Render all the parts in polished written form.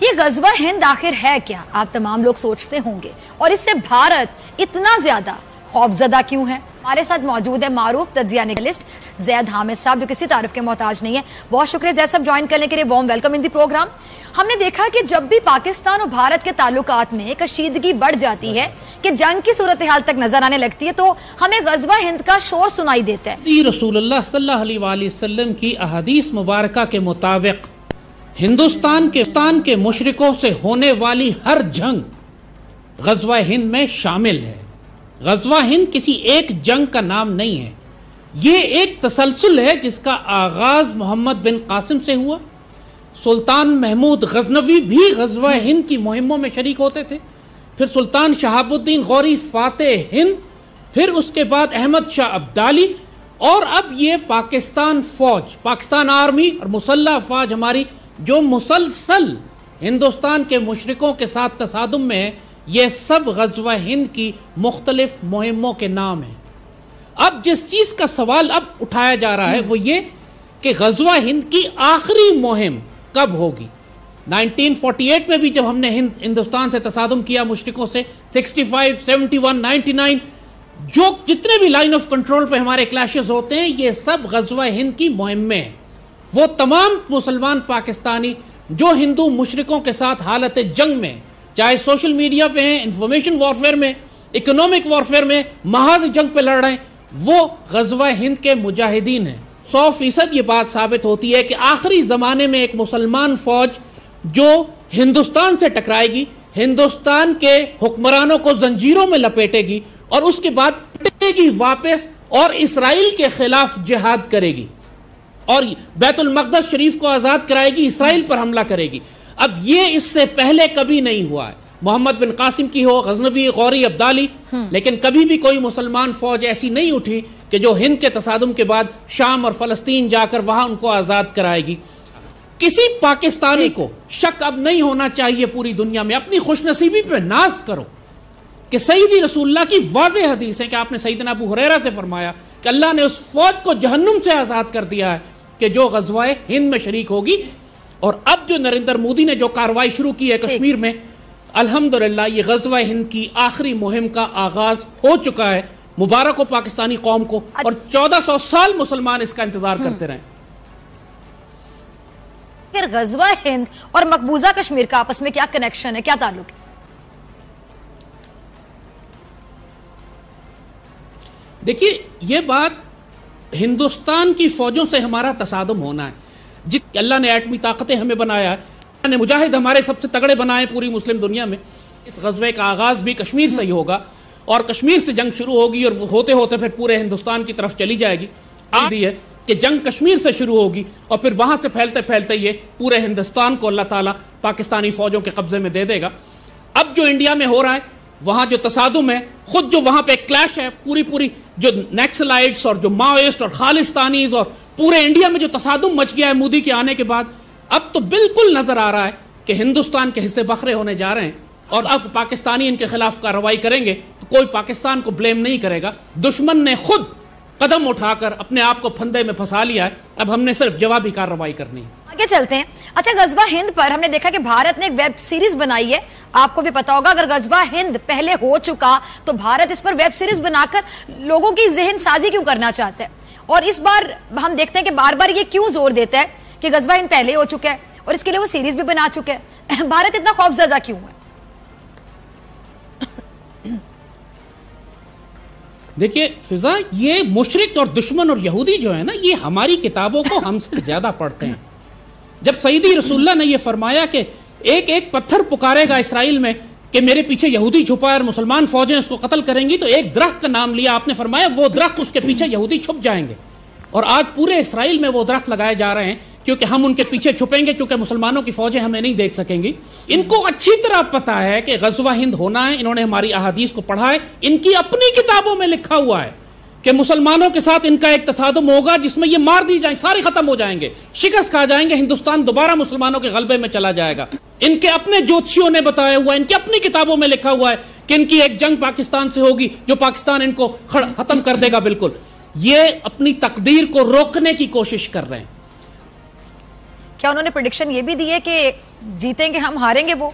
یہ غزوہ ہند آخر ہے کیا، آپ تمام لوگ سوچتے ہوں گے، اور اس سے بھارت اتنا زیادہ خوفزدہ کیوں ہے؟ ہمارے ساتھ موجود ہے معروف تجزیہ نگارسٹ زید حامد صاحب، جو کسی تعارف کے محتاج نہیں ہے۔ بہت شکریہ زید صاحب جوائن کرنے کے لیے، warm welcome in the programme. ہم نے دیکھا کہ جب بھی پاکستان اور بھارت کے تعلقات میں کشیدگی بڑھ جاتی ہے، کہ جنگ کی صورتحال تک نظر آنے لگتی ہے، تو ہمیں غزوہ ہند کا شور سنائی دیتا ہے۔ رسول اللہ صلی اللہ علیہ وآلہ وسلم کی احادیث مبارکہ کے مطابق ہندوستان کے مشرکوں سے ہونے والی ہر جنگ غزوہ ہند میں شامل ہے۔ غزوہ ہند کسی ایک جنگ کا نام نہیں ہے، یہ ایک تسلسل ہے جس کا آغاز محمد بن قاسم سے ہوا۔ سلطان محمود غزنوی بھی غزوہ ہند کی مہموں میں شریک ہوتے تھے، پھر سلطان شہاب الدین غوری فاتح ہند، پھر اس کے بعد احمد شاہ ابدالی، اور اب یہ پاکستان فوج، پاکستان آرمی اور مسلح افواج ہماری جو مسلسل ہندوستان کے مشرکوں کے ساتھ تصادم میں ہے، یہ سب غزوہ ہند کی مختلف مہموں کے نام ہیں۔ اب جس چیز کا سوال اب اٹھایا جا رہا ہے وہ یہ کہ غزوہ ہند کی آخری مہم کب ہوگی؟ 1948 میں بھی جب ہم نے ہندوستان سے تصادم کیا مشرکوں سے، 65, 71, 99، جو جتنے بھی لائن آف کنٹرول پہ ہمارے کلیشز ہوتے ہیں، یہ سب غزوہ ہند کی مہم میں ہیں۔ وہ تمام مسلمان پاکستانی جو ہندو مشرکوں کے ساتھ حالت جنگ میں، چاہے سوشل میڈیا پہ ہیں، انفارمیشن وارفیئر میں، اکنامک وارفیئر میں، محاذ جنگ پہ لڑ رہے ہیں، وہ غزوہ ہند کے مجاہدین ہیں۔ 100% یہ بات ثابت ہوتی ہے کہ آخری زمانے میں ایک مسلمان فوج جو ہندوستان سے ٹکرائے گی، ہندوستان کے حکمرانوں کو زنجیروں میں لپیٹے گی، اور اس کے بعد پلٹے گی واپس اور اسرائیل کے خلاف جہاد کرے گی، اور بیت المقدس شریف کو آزاد کرائے گی، اسرائیل پر حملہ کرے گی۔ اب یہ اس سے پہلے کبھی نہیں ہوا ہے، محمد بن قاسم کی ہو، غزنوی، غوری، ابدالی، لیکن کبھی بھی کوئی مسلمان فوج ایسی نہیں اٹھی کہ جو ہند کے تصادم کے بعد شام اور فلسطین جا کر وہاں ان کو آزاد کرائے گی۔ کسی پاکستانی کو شک اب نہیں ہونا چاہیے پوری دنیا میں، اپنی خوش نصیبی پہ ناز کرو کہ سیدی رسول اللہ کی واضح حدیث ہے کہ آپ نے سیدنا ابو ہریرہ سے فرمایا کہ اللہ نے اس فوج کو جہنم سے آزاد کر دیا ہے کہ جو غزوہ ہند میں شریک ہوگی۔ اور اب جو نریندر مودی نے جو کارروائی شروع کی ہے کشمیر میں، الحمدللہ یہ غزوہ ہند کی آخری مہم کا آغاز ہو چکا ہے۔ مبارک ہو پاکستانی قوم کو، اور 1400 سال مسلمان اس کا انتظار کرتے رہیں۔ پھر غزوہ ہند اور مقبوضہ کشمیر کا آپس میں کیا کنیکشن ہے، کیا تعلق ہے؟ دیکھیے، یہ بات ہندوستان کی فوجوں سے ہمارا تصادم ہونا ہے۔ اللہ نے ایٹمی طاقتیں ہمیں بنایا ہے، اللہ نے مجاہد ہمارے سب سے تگڑے بنائے پوری مسلم دنیا میں۔ اس غزوے کا آغاز بھی کشمیر سے ہی ہوگا، اور کشمیر سے جنگ شروع ہوگی، اور ہوتے ہوتے پھر پورے ہندوستان کی طرف چلی جائے گی۔ آدھی ہے کہ جنگ کشمیر سے شروع ہوگی، اور پھر وہاں سے پھیلتے پھیلتے یہ پورے ہندوستان کو اللہ تعالیٰ پاکستانی فوجوں کے قبضے میں دے دے گا۔ اب جو انڈیا میں ہو رہا ہے، وہاں جو تصادم ہے، خود جو وہاں پہ کلیش ہے، پوری جو نیکسلائٹس اور جو ماویسٹ اور خالستانیز، اور پورے انڈیا میں جو تصادم مچ گیا ہے مودی کے آنے کے بعد، اب تو بالکل نظر آ رہا ہے کہ ہندوستان کے حصے بکھرے ہونے جا رہے ہیں، اور اب پاکستانی ان کے خلاف کارروائی کریں گے تو کوئی پاکستان کو بلیم نہیں کرے گا۔ دشمن نے خود قدم اٹھا کر اپنے آپ کو پھندے میں پھنسا لیا ہے، اب ہم نے صرف جوابی کارروائی کرنی ہے۔ آگے چلتے ہیں۔ اچھا، غزوہ ہند پر ہم نے دیکھا کہ بھارت نے ایک ویب سیریز بنائی ہے، آپ کو بھی پتا ہوگا۔ اگر غزوہ ہند پہلے ہو چکا تو بھارت اس پر ویب سیریز بنا کر لوگوں کی ذہن سازی کیوں کرنا چاہتا ہے؟ اور اس بار ہم دیکھتے ہیں کہ بار بار یہ کیوں زور دیتا ہے کہ غزوہ ہند پہلے ہو چکا ہے اور اس کے لیے وہ سیریز بھی بنا چکے ہیں؟ بھارت اتنا خوفزدہ کیوں ہے؟ دیکھیے فضا، یہ مشرک اور دشمن اور یہودی جو ہے نا، یہ ہماری کتابوں کو ہم سے زیادہ پڑھتے ہیں۔ جب سیدی رسول اللہ نے یہ فرمایا کہ ایک ایک پتھر پکارے گا اسرائیل میں کہ میرے پیچھے یہودی چھپا ہے اور مسلمان فوجیں اس کو قتل کریں گی، تو ایک درخت کا نام لیا آپ نے، فرمایا وہ درخت، اس کے پیچھے یہودی چھپ جائیں گے۔ اور آج پورے اسرائیل میں وہ درخت لگائے جا رہے ہیں کیونکہ ہم ان کے پیچھے چھپیں گے، چونکہ مسلمانوں کی فوجیں ہمیں نہیں دیکھ سکیں گی۔ ان کو اچھی طرح پتا ہے کہ غزوہ ہند ہونا ہے، انہوں نے ہماری احادیث کو پڑھا ہے، ان کی اپنی کتابوں میں لکھا ہوا ہے کہ مسلمانوں کے ساتھ ان کا ایک تصادم ہوگا جس میں یہ مار دی جائیں، سارے ختم ہو جائیں گے، شکست کھا جائیں گے، ہندوستان دوبارہ مسلمانوں کے غلبے میں چلا جائے گا۔ ان کے اپنے جوتشیوں نے بتایا ہوا ہے، ان کی اپنی کتابوں میں لکھا ہوا ہے کہ ان کی ایک جنگ پاکستان سے ہوگی جو پاکستان ان کو ختم کر دے گا بالکل۔ یہ اپنی تقدیر کو روکنے کی کوشش کر رہے ہیں۔ کیا انہوں نے پریڈکشن یہ بھی دی ہے کہ جیتیں گے ہم، ہاریں گے وہ؟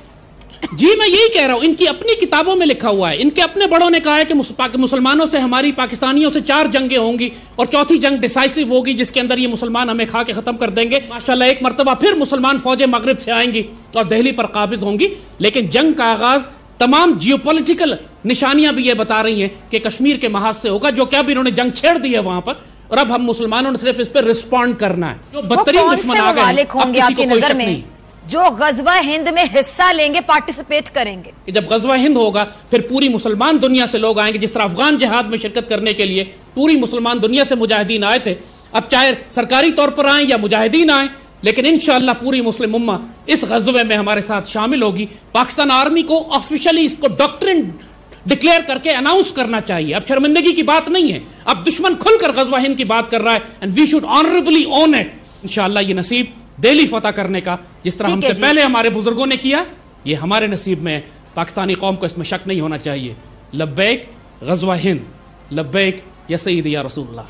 جی میں یہی کہہ رہا ہوں، ان کی اپنی کتابوں میں لکھا ہوا ہے، ان کے اپنے بڑوں نے کہا ہے کہ مسلمانوں سے ہماری پاکستانیوں سے 4 جنگیں ہوں گی اور چوتھی جنگ ڈیسائسو ہوگی جس کے اندر یہ مسلمان ہمیں کھا کے ختم کر دیں گے. ماشاءاللہ ایک مرتبہ پھر مسلمان فوجیں مغرب سے آئیں گی اور دہلی پر قابض ہوں گی. لیکن جنگ کا آغاز تمام جیو پولیٹیکل نشانیاں بھی یہ بتا رہی ہیں کہ کشمیر کے محاذ سے ہوگا، جو کہ اب انہوں نے جنگ چھیڑ دی ہے وہاں پر، اور اب ہم مسلمانوں نے صرف اس پہ رسپونڈ کرنا ہے. جو بدترین دشمن آ گئے ہیں، اب کسی کو کوئی شک نہیں جو غزوہ ہند میں حصہ لیں گے، پارٹیسپیٹ کریں گے. کہ جب غزوہ ہند ہوگا پھر پوری مسلمان دنیا سے لوگ آئیں گے، جس طرح افغان جہاد میں شرکت کرنے کے لیے پوری مسلمان دنیا سے مجاہدین آئے تھے. اب چاہے سرکاری طور پر آئیں یا مجاہدین آئیں، لیکن انشاءاللہ پوری مسلم امہ اس غزوے میں ہمارے ساتھ شامل ہوگی. پاکستان آرمی کو آفیشلی اس کو ڈاکٹرن ڈکلیئر کر کے اناؤنس کرنا چاہیے. اب شرمندگی کی بات نہیں ہے، اب دشمن کھل کر غزوہ ہند کی بات کر رہا ہے، and we should honourably own it. انشاءاللہ یہ نصیب دہلی فتح کرنے کا، جس طرح ہم سے پہلے ہمارے بزرگوں نے کیا، یہ ہمارے نصیب میں. پاکستانی قوم کو اس میں شک نہیں ہونا چاہیے. لبیک غزوہ ہند، لبیک یا سیدی یا رسول اللہ.